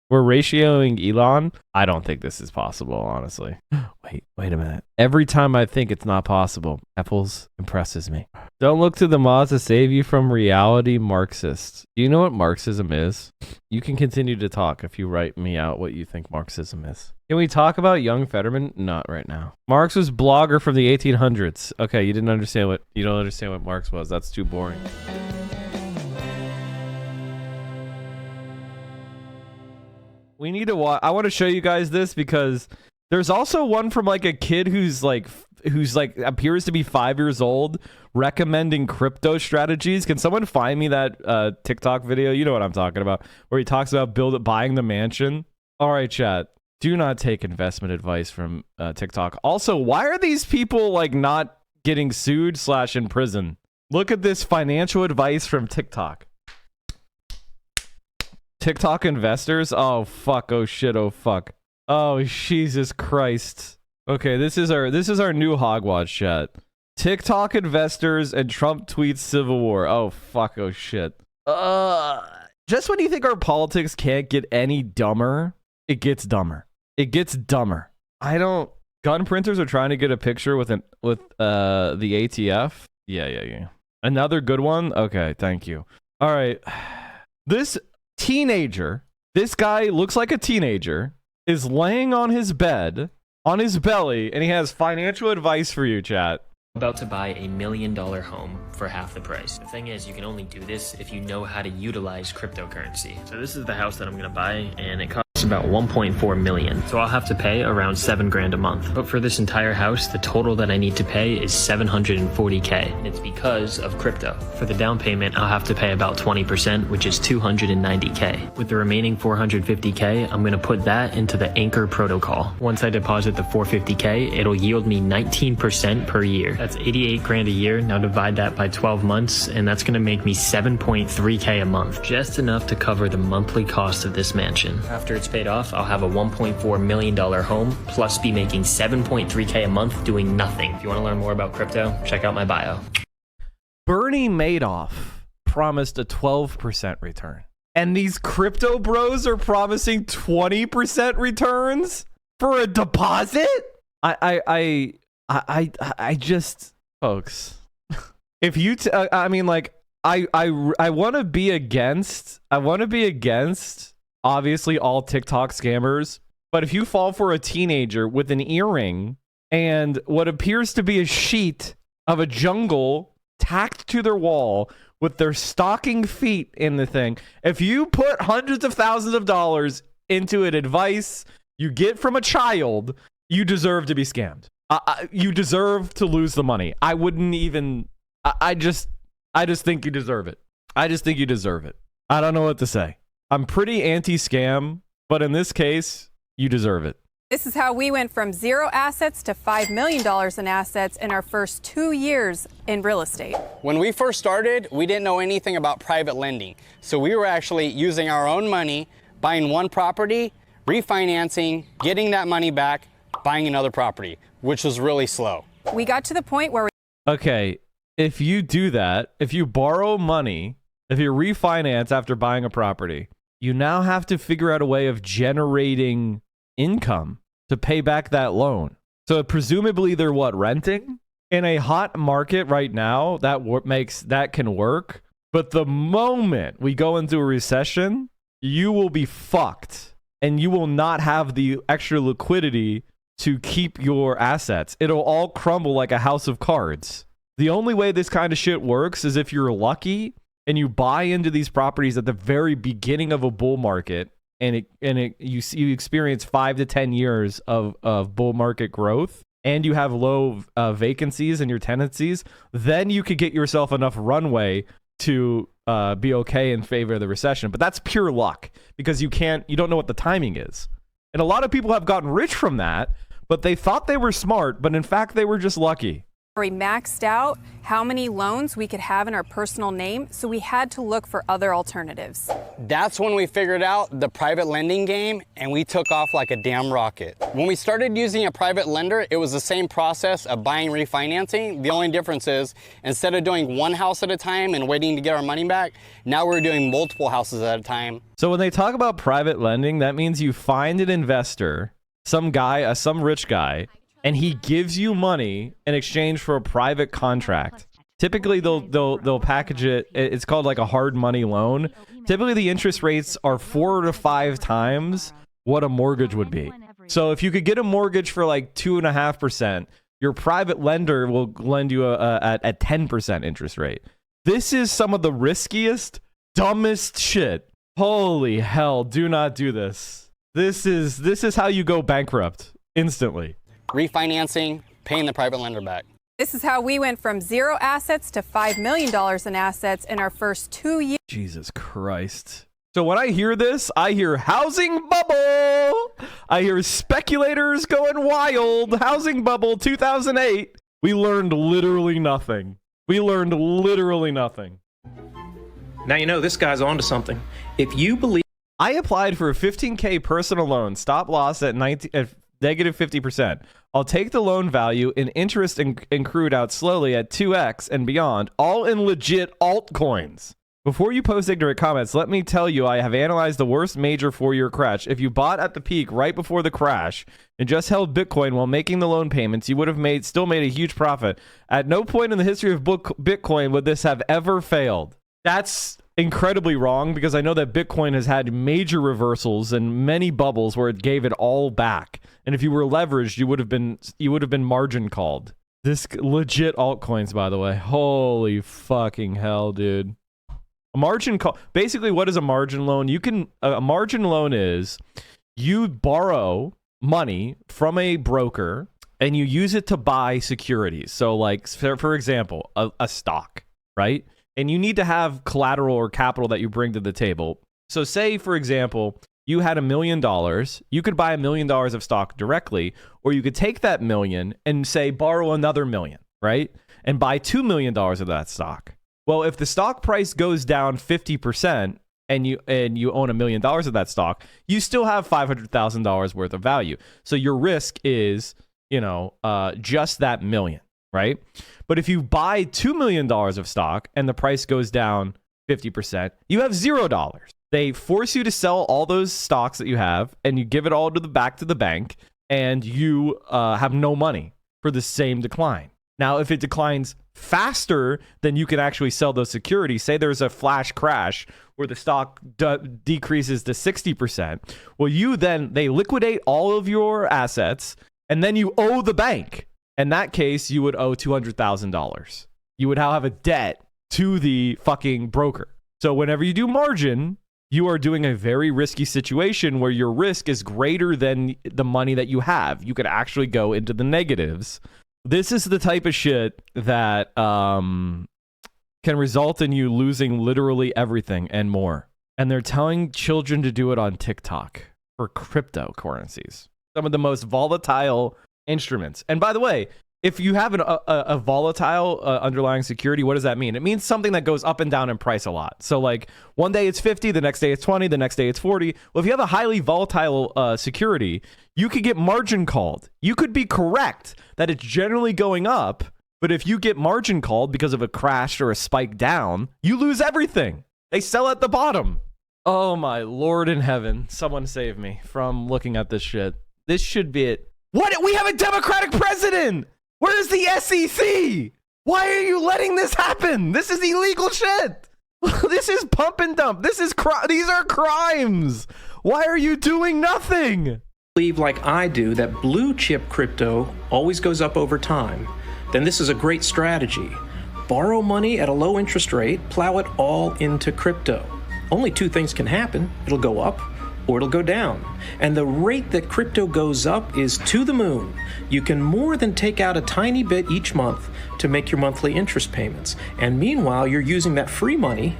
We're ratioing Elon. I don't think this is possible, honestly. Wait a minute. Every time I think it's not possible, Keffals impresses me. Don't look to the mods to save you from reality Marxists. Do you know what Marxism is? You can continue to talk if you write me out what you think Marxism is. Can we talk about young Fetterman? Not right now. Marx was blogger from the 1800s. Okay, you don't understand what Marx was. That's too boring. We need to watch. I want to show you guys this because there's also one from like a kid who's like appears to be 5 years old recommending crypto strategies. Can someone find me that TikTok video? You know what I'm talking about, where he talks about buying the mansion. All right, chat. Do not take investment advice from TikTok. Also, why are these people like not getting sued / in prison? Look at this financial advice from TikTok. TikTok investors? Oh fuck, oh shit, oh fuck. Oh Jesus Christ. Okay, this is our new hogwash chat. TikTok investors and Trump tweets civil war. Oh fuck, oh shit. Just when you think our politics can't get any dumber, it gets dumber. It gets dumber. Gun printers are trying to get a picture with the ATF. Yeah. Another good one? Okay, thank you. All right. This teenager, this guy looks like a teenager, is laying on his bed, on his belly, and he has financial advice for you, chat. About to buy $1 million home for half the price. The thing is, you can only do this if you know how to utilize cryptocurrency. So this is the house that I'm gonna buy, and it costs about 1.4 million. So I'll have to pay around 7 grand a month. But for this entire house, the total that I need to pay is 740K. It's because of crypto. For the down payment, I'll have to pay about 20%, which is 290K. With the remaining 450K, I'm gonna put that into the Anchor protocol. Once I deposit the 450K, it'll yield me 19% per year. That's 88 grand a year. Now divide that by 12 months, and that's gonna make me 7.3K a month. Just enough to cover the monthly cost of this mansion. After it's paid off, I'll have a $1.4 million home, plus be making 7.3K a month doing nothing. If you want to learn more about crypto, check out my bio. Bernie Madoff promised a 12% return. And these crypto bros are promising 20% returns for a deposit? I just, folks, if you, I want to be against, obviously all TikTok scammers, but if you fall for a teenager with an earring and what appears to be a sheet of a jungle tacked to their wall with their stocking feet in the thing, if you put hundreds of thousands of dollars into an advice you get from a child, you deserve to be scammed. You deserve to lose the money. I wouldn't even, I just think you deserve it. I just think you deserve it. I don't know what to say. I'm pretty anti-scam, but in this case, you deserve it. This is how we went from 0 assets to $5 million in assets in our first 2 years in real estate. When we first started, we didn't know anything about private lending. So we were actually using our own money, buying one property, refinancing, getting that money back, buying another property, which was really slow. We got to the point where Okay, if you do that, if you borrow money, if you refinance after buying a property, you now have to figure out a way of generating income to pay back that loan. So presumably they're renting? In a hot market right now, that can work. But the moment we go into a recession, you will be fucked and you will not have the extra liquidity to keep your assets. It'll all crumble like a house of cards. The only way this kind of shit works is if you're lucky and you buy into these properties at the very beginning of a bull market, and you experience 5 to 10 years of bull market growth, and you have low vacancies in your tenancies, then you could get yourself enough runway to be okay in favor of the recession. But that's pure luck, because you don't know what the timing is. And a lot of people have gotten rich from that, but they thought they were smart, but in fact they were just lucky. We maxed out how many loans we could have in our personal name, so we had to look for other alternatives. That's when we figured out the private lending game, and we took off like a damn rocket. When we started using a private lender, it was the same process of buying, refinancing. The only difference is instead of doing one house at a time and waiting to get our money back, now we're doing multiple houses at a time. So when they talk about private lending, that means you find an investor, some guy, some rich guy, and he gives you money in exchange for a private contract. Typically, they'll package it. It's called like a hard money loan. Typically, the interest rates are 4 to 5 times what a mortgage would be. So if you could get a mortgage for like 2.5%, your private lender will lend you a 10% interest rate. This is some of the riskiest, dumbest shit. Holy hell! Do not do this. This is how you go bankrupt instantly. Refinancing, paying the private lender back. This is how we went from 0 assets to $5 million in assets in our first 2 years. Jesus Christ. So when I hear this, I hear housing bubble. I hear speculators going wild. Housing bubble 2008. We learned literally nothing. We learned literally nothing. Now you know this guy's onto something. If you believe I applied for a $15K personal loan, stop loss at negative 50%. I'll take the loan value and interest accrued out slowly at 2x and beyond, all in legit altcoins. Before you post ignorant comments, let me tell you I have analyzed the worst major 4-year crash. If you bought at the peak right before the crash and just held Bitcoin while making the loan payments, you would have still made a huge profit. At no point in the history of Bitcoin would this have ever failed. That's incredibly wrong, because I know that Bitcoin has had major reversals and many bubbles where it gave it all back. And if you were leveraged, you would have been margin called. This legit altcoins, by the way. Holy fucking hell, dude. A margin call. Basically, what is a margin loan? A margin loan is you borrow money from a broker and you use it to buy securities. So like, for example, a stock, right? And you need to have collateral or capital that you bring to the table. So say, for example, you had $1 million. You could buy $1 million of stock directly, or you could take that million and say, borrow another million, right? And buy $2 million of that stock. Well, if the stock price goes down 50% and you own $1 million of that stock, you still have $500,000 worth of value. So your risk is, just that million, right? But if you buy $2 million of stock and the price goes down 50%, you have $0. They force you to sell all those stocks that you have, and you give it all back to the bank, and you have no money for the same decline. Now, if it declines faster than you can actually sell those securities, say there's a flash crash where the stock decreases to 60%, well, they liquidate all of your assets, and then you owe the bank. In that case, you would owe $200,000. You would now have a debt to the fucking broker. So whenever you do margin, you are doing a very risky situation where your risk is greater than the money that you have. You could actually go into the negatives. This is the type of shit that can result in you losing literally everything and more. And they're telling children to do it on TikTok for cryptocurrencies. Some of the most volatile instruments. And by the way, if you have a volatile underlying security, what does that mean? It means something that goes up and down in price a lot. So like one day it's 50, the next day it's 20, the next day it's 40. Well, if you have a highly volatile security, you could get margin called. You could be correct that it's generally going up, but if you get margin called because of a crash or a spike down, you lose everything. They sell at the bottom. Oh my Lord in heaven. Someone save me from looking at this shit. This should be it. What? We have a Democratic president. Where's the SEC? Why are you letting this happen? This is illegal shit. This is pump and dump. These are crimes. Why are you doing nothing? Believe like I do that blue chip crypto always goes up over time, then this is a great strategy. Borrow money at a low interest rate, plow it all into crypto. Only two things can happen. It'll go up or it'll go down. And the rate that crypto goes up is to the moon. You can more than take out a tiny bit each month to make your monthly interest payments. And meanwhile, you're using that free money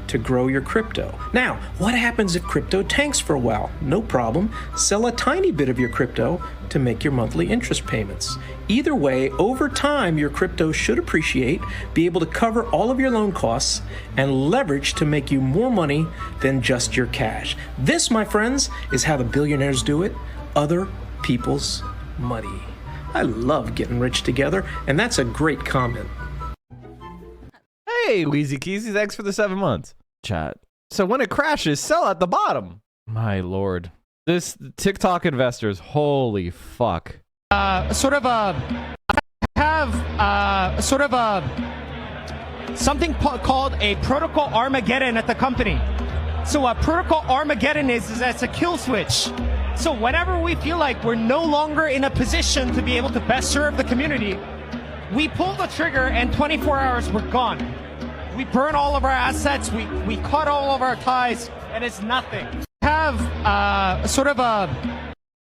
to grow your crypto. Now, what happens if crypto tanks for a while? No problem. Sell a tiny bit of your crypto to make your monthly interest payments. Either way, over time, your crypto should appreciate, be able to cover all of your loan costs, and leverage to make you more money than just your cash. This, my friends, is how the billionaires do it. Other people's money. I love getting rich together, and that's a great comment. Hey, Wheezy Keezy, thanks for the 7 months. Chat. So when it crashes, sell at the bottom. My lord. This TikTok investors, holy fuck. Something called a protocol Armageddon at the company. So protocol Armageddon is that's a kill switch. So whenever we feel like we're no longer in a position to be able to best serve the community, we pull the trigger and 24 hours we're gone. We burn all of our assets, we cut all of our ties, and it's nothing.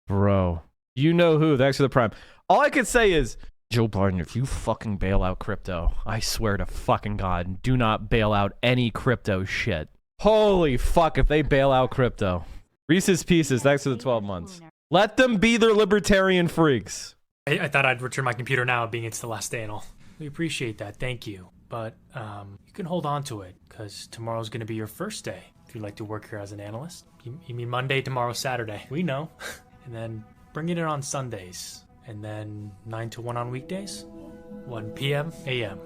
Bro, you know who, thanks for the prime. All I could say is, Joe Biden, if you fucking bail out crypto, I swear to fucking God, do not bail out any crypto shit. Holy fuck if they bail out crypto. Reese's Pieces, thanks for the 12 months. Let them be their libertarian freaks. I thought I'd return my computer now, being it's the last day and all. We appreciate that, thank you. But you can hold on to it, because tomorrow's going to be your first day, if you'd like to work here as an analyst. You mean Monday, tomorrow, Saturday. We know. And then bring it in on Sundays. And then 9 to 1 on weekdays. 1 p.m., a.m.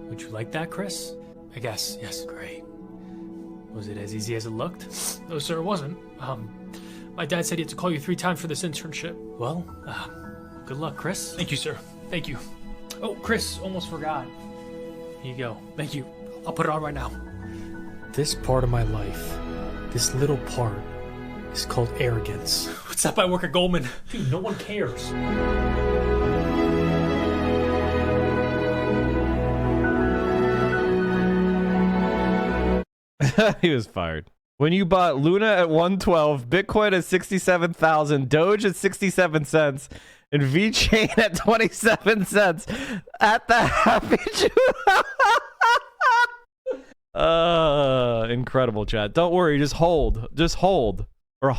Would you like that, Chris? I guess, yes, great. Was it as easy as it looked? No, sir, it wasn't. My dad said he had to call you 3 times for this internship. Well, good luck, Chris. Thank you, sir. Thank you. Oh, Chris, almost forgot. Here you go. Thank you. I'll put it on right now. This part of my life, this little part, is called arrogance. What's up? I work at Goldman. Dude, no one cares. He was fired. When you bought Luna at 112, Bitcoin at 67,000, Doge at 67 cents, and VeChain at 27 cents at the happy incredible, chat. Don't worry, just hold. Just hold. Or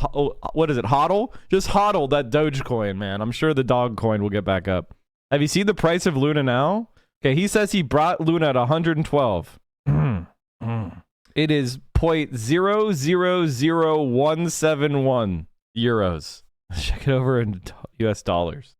what is it, HODL? Just HODL that Dogecoin, man. I'm sure the dog coin will get back up. Have you seen the price of Luna now? Okay, he says he brought Luna at 112. It is 0.000171 euros. Check it over in US dollars.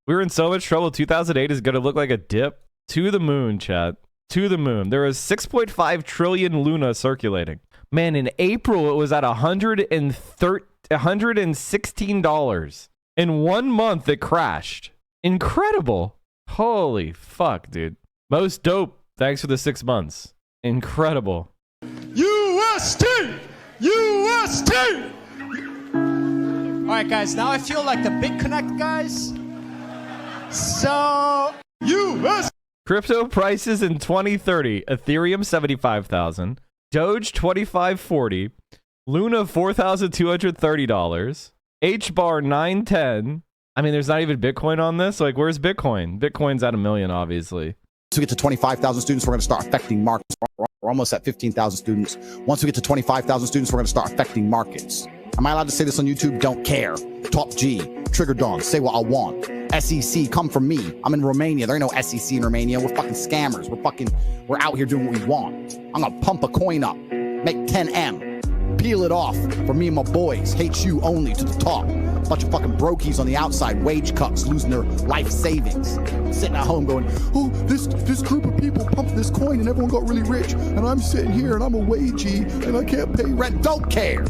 We're in so much trouble. 2008 is going to look like a dip. To the moon, chat. To the moon. There is 6.5 trillion Luna circulating. Man, in April, it was at $116. In 1 month, it crashed. Incredible. Holy fuck, dude. Most dope. Thanks for the 6 months. Incredible. UST! UST! Alright, guys, now I feel like the Big Connect guys. So, UST! Crypto prices in 2030. Ethereum, 75,000. Doge, 2540. Luna, $4,230. HBAR, 910. I mean, there's not even Bitcoin on this. Like, where's Bitcoin? Bitcoin's at 1 million, obviously. Once we get to 25,000 students, we're going to start affecting markets. We're almost at 15,000 students. Once we get to 25,000 students, we're going to start affecting markets. Am I allowed to say this on YouTube? Don't care. Top G, Trigger Dong, say what I want. SEC, come from me. I'm in Romania. There ain't no SEC in Romania. We're fucking scammers. We're out here doing what we want. I'm going to pump a coin up, make 10M. Peel it off for me and my boys. Hate you only to the top. Bunch of fucking brokies on the outside, wage cuts, losing their life savings. Sitting at home going, oh, this group of people pumped this coin and everyone got really rich. And I'm sitting here and I'm a wagey and I can't pay rent. Don't care.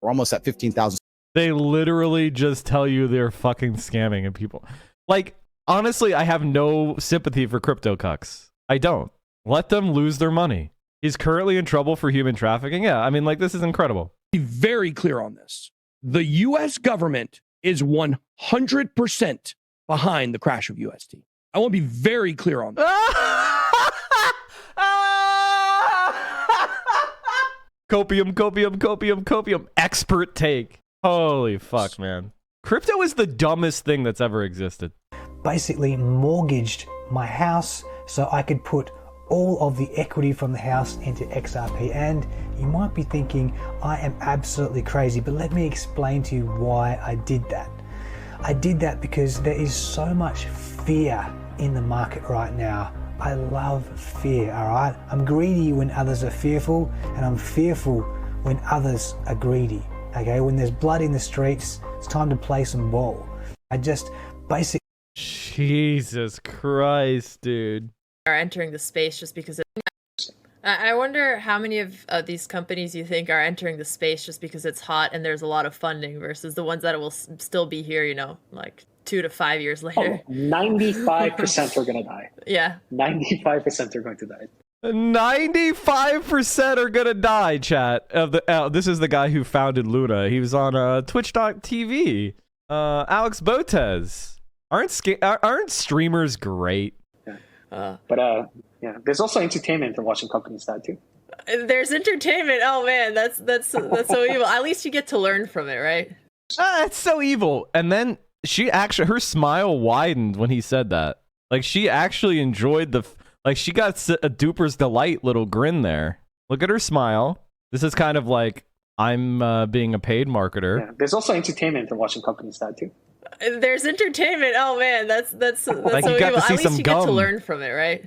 We're almost at 15,000. They literally just tell you they're fucking scamming and people. Like, honestly, I have no sympathy for crypto cucks. I don't. Let them lose their money. He's currently in trouble for human trafficking. Yeah, I mean, like, this is incredible. Be very clear on this. The U.S. government is 100% behind the crash of UST. I want to be very clear on that. Copium. Expert take. Holy fuck, man. Crypto is the dumbest thing that's ever existed. Basically mortgaged my house so I could put all of the equity from the house into XRP. And you might be thinking I am absolutely crazy, but let me explain to you why I did that. I did that because there is so much fear in the market right now. I love fear, all right? I'm greedy when others are fearful, and I'm fearful when others are greedy, okay? When there's blood in the streets, it's time to play some ball. I just basically... Jesus Christ, dude. Are entering the space just because it... I wonder how many of these companies you think are entering the space just because it's hot and there's a lot of funding versus the ones that will still be here, you know, like 2 to 5 years later. 95% are going to die. Yeah. 95% are going to die. 95% are gonna die, chat. This is the guy who founded Luna. He was on Twitch.tv. Alex Botez. Aren't streamers great? But yeah, there's also entertainment in watching companies die too. There's entertainment. Oh man, that's so evil. At least you get to learn from it, right? It's so evil. And then her smile widened when he said that. Like, she actually enjoyed she got a duper's delight little grin there. Look at her smile. This is kind of like, I'm being a paid marketer. Yeah, there's also entertainment in watching companies die too. There's entertainment. Oh man, that's like, so you got evil. to see At least some you gum. get to learn from it, right?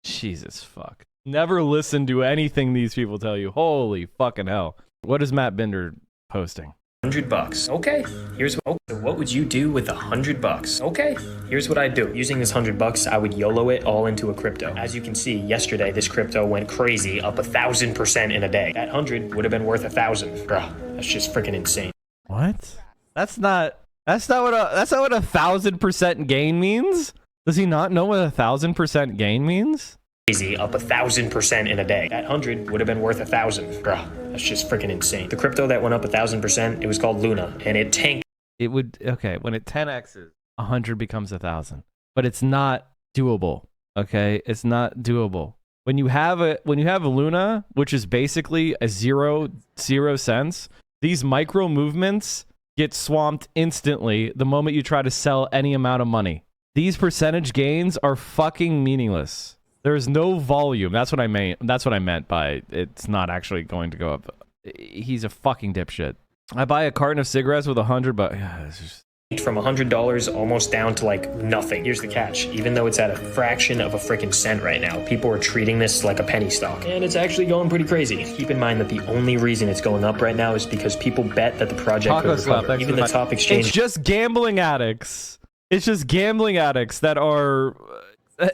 Jesus fuck. Never listen to anything these people tell you. Holy fucking hell. What is Matt Binder posting? $100. Okay, here's what would you do with $100? Okay, here's what I'd do. Using this $100, I would YOLO it all into a crypto. As you can see, yesterday this crypto went crazy, up 1,000% in a day. That 100 would have been worth 1,000. Bruh, that's just freaking insane. What? That's not what a 1,000% gain means? Does he not know what 1,000% gain means? Crazy, up 1,000% in a day. That 100 would have been worth 1,000. Bruh, that's just freaking insane. The crypto that went up 1,000%, it was called Luna, and it tanked. It would, okay, when it 10x's, 100 becomes 1,000. But it's not doable, okay? It's not doable. When you have a Luna, which is basically a zero cents, these micro movements get swamped instantly the moment you try to sell any amount of money. These percentage gains are fucking meaningless. There's no volume. That's what I meant by it's not actually going to go up. He's a fucking dipshit. I buy a carton of cigarettes with 100, but yeah, it's just... From $100 almost down to like nothing. Here's the catch. Even though it's at a fraction of a freaking cent right now, people are treating this like a penny stock. And it's actually going pretty crazy. Keep in mind that the only reason it's going up right now is because people bet that the project could recover. Even the top exchange... It's just gambling addicts. It's just gambling addicts that are...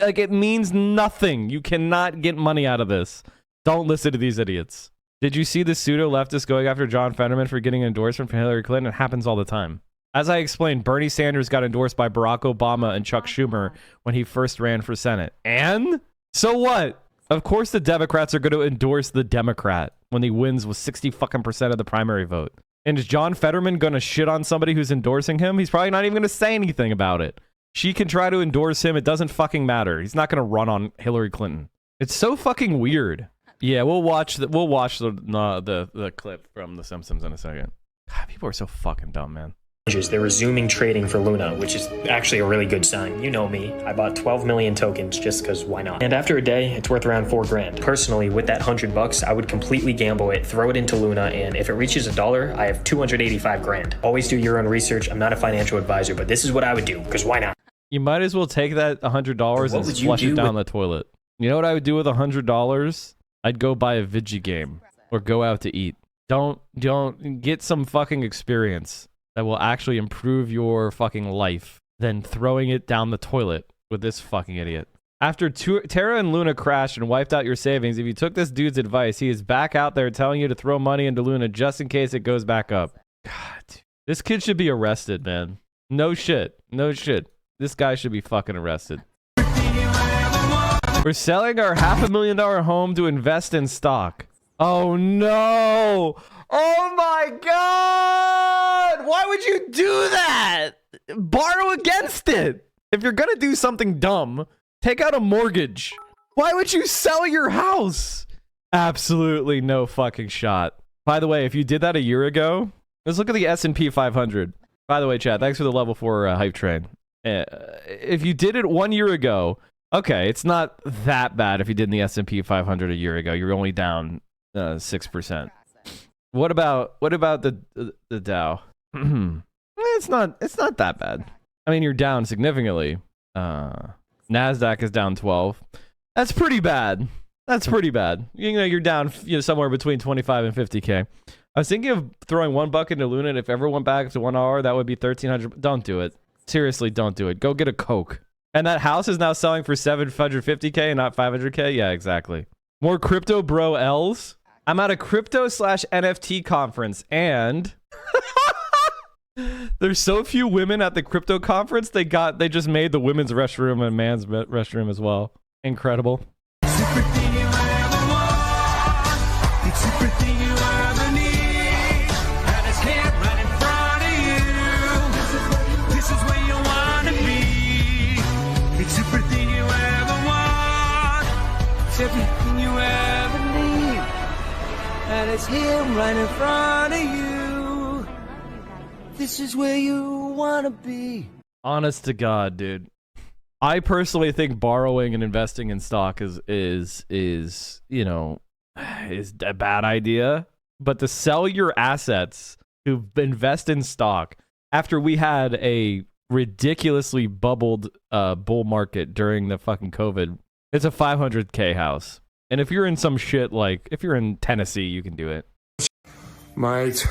Like, it means nothing. You cannot get money out of this. Don't listen to these idiots. Did you see the pseudo-leftist going after John Fetterman for getting an endorsement from Hillary Clinton? It happens all the time. As I explained, Bernie Sanders got endorsed by Barack Obama and Chuck Schumer when he first ran for Senate. And? So what? Of course the Democrats are going to endorse the Democrat when he wins with 60% of the primary vote. And is John Fetterman going to shit on somebody who's endorsing him? He's probably not even going to say anything about it. She can try to endorse him. It doesn't fucking matter. He's not going to run on Hillary Clinton. It's so fucking weird. Yeah, we'll watch the clip from The Simpsons in a second. God, people are so fucking dumb, man. They're resuming trading for Luna, which is actually a really good sign. You know me. I bought 12 million tokens just because why not? And after a day, it's worth around $4,000. Personally, with that $100, I would completely gamble it, throw it into Luna, and if it reaches $1, I have 285 grand. Always do your own research. I'm not a financial advisor, but this is what I would do because why not? You might as well take that $100 and flush it down the toilet. You know what I would do with $100? I'd go buy a video game or go out to eat. Don't get some fucking experience that will actually improve your fucking life than throwing it down the toilet with this fucking idiot. After Terra and Luna crashed and wiped out your savings, if you took this dude's advice, he is back out there telling you to throw money into Luna just in case it goes back up. God, this kid should be arrested, man. No shit. No shit. This guy should be fucking arrested. We're selling our $500,000 home to invest in stock. Oh no! Oh my god! Why would you do that? Borrow against it. If you're gonna do something dumb, take out a mortgage. Why would you sell your house? Absolutely no fucking shot. By the way, if you did that a year ago, let's look at the S&P 500. By the way, chat, thanks for the level 4 hype train. If you did it 1 year ago, okay, it's not that bad. If you did in the S&P 500 a year ago, you're only down 6%. What about the Dow? It's not that bad. I mean, you're down significantly. Nasdaq is down 12. That's pretty bad. That's pretty bad. You know, you're down somewhere between 25 and 50K. I was thinking of throwing $1 into Luna, and if ever went back to 1 hour, that would be 1,300. Don't do it. Seriously, don't do it. Go get a Coke. And that house is now selling for 750K and not 500K? Yeah, exactly. More crypto bro L's? I'm at a crypto/NFT conference, and there's so few women at the crypto conference, they just made the women's restroom and man's restroom as well. Incredible. Everything you ever need, and it's here right in front of you. This is where you wanna be. Honest to God, dude. I personally think borrowing and investing in stock is a bad idea. But to sell your assets to invest in stock after we had a ridiculously bubbled bull market during the fucking COVID. It's a 500K house. And if you're in some shit, like, if you're in Tennessee, you can do it. Mate,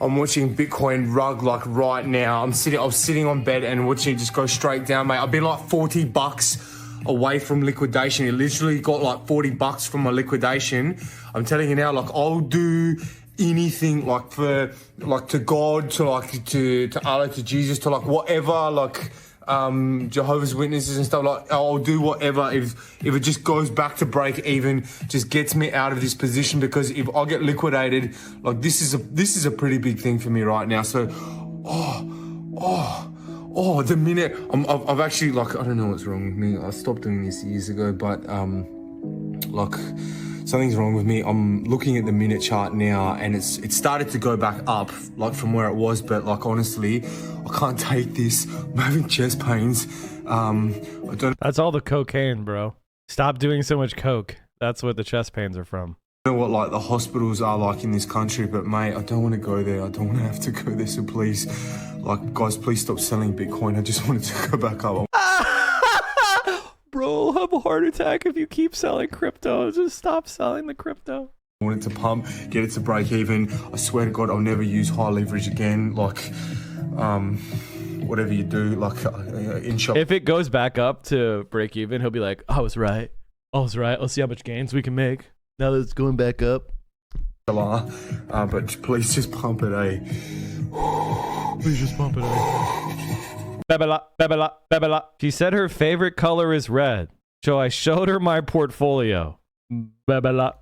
I'm watching Bitcoin rug like right now. I'm sitting on bed and watching it just go straight down, mate. I've been like $40 away from liquidation. It literally got like $40 from my liquidation. I'm telling you now, like, I'll do anything, like, to God, to Allah, to Jesus, to like whatever, like Jehovah's Witnesses and stuff. Like, I'll do whatever if it just goes back to break even, just gets me out of this position, because if I get liquidated, like, this is a pretty big thing for me right now. So the minute I've actually, like, I don't know what's wrong with me. I stopped doing this years ago, but like, something's wrong with me. I'm looking at the minute chart now, and it started to go back up, like, from where it was. But, like, honestly, I can't take this. I'm having chest pains. That's all the cocaine, bro. Stop doing so much coke. That's what the chest pains are from. I don't know what, like, the hospitals are like in this country, but mate, I don't want to go there. I don't want to have to go there. So please, like, guys, please stop selling Bitcoin. I just wanted to go back up. Bro, I'll have a heart attack if you keep selling crypto. Just stop selling the crypto. I want it to pump, get it to break even. I swear to God, I'll never use high leverage again. Like, whatever you do, like, in shop. If it goes back up to break even, he'll be like, I was right. Let's see how much gains we can make now that it's going back up. But please just pump it, eh? Please just pump it, eh? Bebela. She said her favorite color is red. So I showed her my portfolio. Bebela.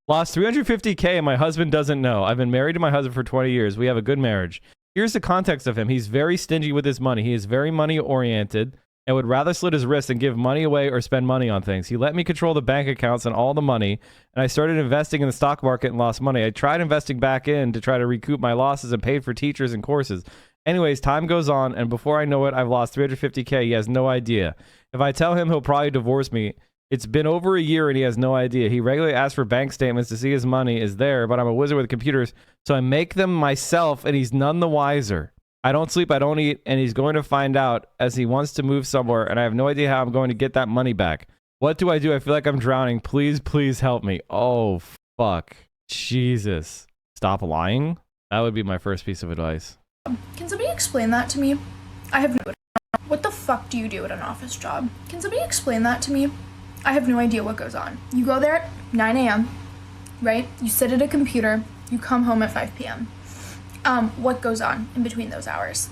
Lost 350K and my husband doesn't know. I've been married to my husband for 20 years. We have a good marriage. Here's the context of him. He's very stingy with his money. He is very money oriented and would rather slit his wrists than give money away or spend money on things. He let me control the bank accounts and all the money, and I started investing in the stock market and lost money. I tried investing back in to try to recoup my losses and paid for teachers and courses. Anyways, time goes on, and before I know it, I've lost 350K. He has no idea. If I tell him, he'll probably divorce me. It's been over a year, and he has no idea. He regularly asks for bank statements to see his money is there, but I'm a wizard with computers, so I make them myself, and he's none the wiser. I don't sleep, I don't eat, and he's going to find out as he wants to move somewhere, and I have no idea how I'm going to get that money back. What do? I feel like I'm drowning. Please help me. Oh, fuck. Jesus. Stop lying? That would be my first piece of advice. Can somebody explain that to me? I have no idea. What the fuck do you do at an office job? Can somebody explain that to me? I have no idea what goes on. You go there at 9 a.m., right? You sit at a computer. You come home at 5 p.m. What goes on in between those hours?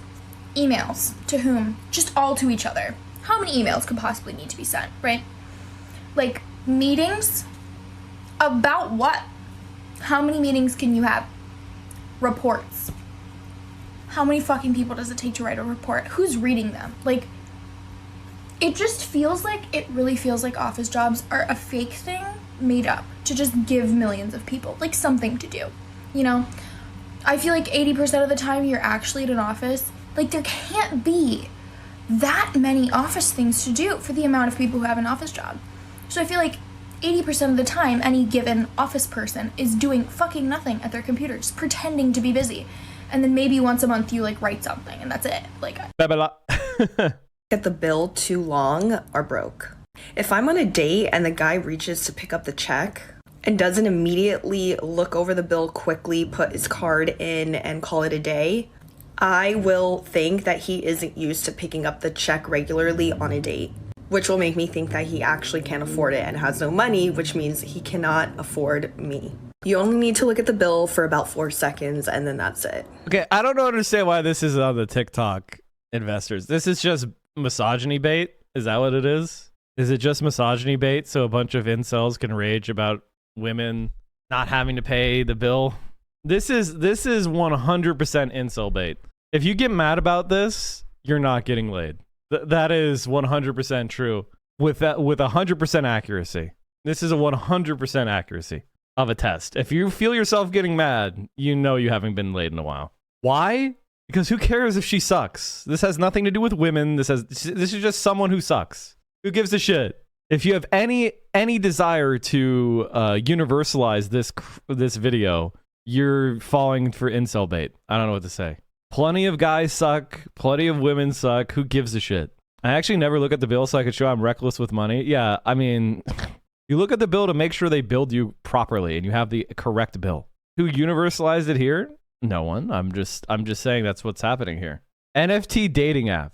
Emails. To whom? Just all to each other. How many emails could possibly need to be sent, right? Like, meetings? About what? How many meetings can you have? Reports. How many fucking people does it take to write a report? Who's reading them? Like, it just feels like, it really feels like office jobs are a fake thing made up to just give millions of people, like, something to do, you know? I feel like 80% of the time you're actually at an office. Like, there can't be that many office things to do for the amount of people who have an office job. So I feel like 80% of the time, any given office person is doing fucking nothing at their computers, pretending to be busy. And then maybe once a month you like write something and that's it. Like, Get the bill too long are broke. If I'm on a date and the guy reaches to pick up the check and doesn't immediately look over the bill quickly, put his card in and call it a day, I will think that he isn't used to picking up the check regularly on a date, which will make me think that he actually can't afford it and has no money, which means he cannot afford me. You only need to look at the bill for about 4 seconds and then that's it. Okay, I don't understand why this is on the TikTok investors. This is just misogyny bait? Is that what it is? Is it just misogyny bait so a bunch of incels can rage about women not having to pay the bill? This is 100% incel bait. If you get mad about this, you're not getting laid. That is 100% true with 100% accuracy. This is a 100% accuracy of a test. If you feel yourself getting mad, you know you haven't been laid in a while. Why? Because who cares if she sucks? This has nothing to do with women. This is just someone who sucks. Who gives a shit? If you have any desire to universalize this video, you're falling for incel bait. I don't know what to say. Plenty of guys suck. Plenty of women suck. Who gives a shit? I actually never look at the bill so I could show I'm reckless with money. Yeah, I mean, you look at the bill to make sure they build you properly and you have the correct bill. Who universalized it here? No one. I'm just saying that's what's happening here. NFT dating app.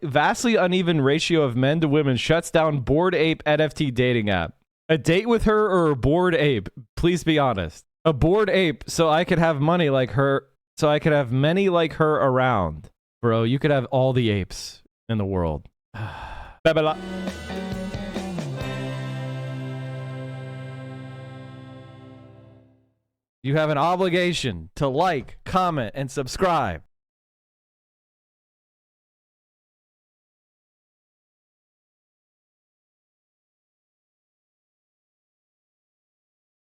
Vastly uneven ratio of men to women shuts down Bored Ape NFT dating app. A date with her or a bored ape? Please be honest. A bored ape so I could have money like her, so I could have many like her around. Bro, you could have all the apes in the world. You have an obligation to like, comment, and subscribe.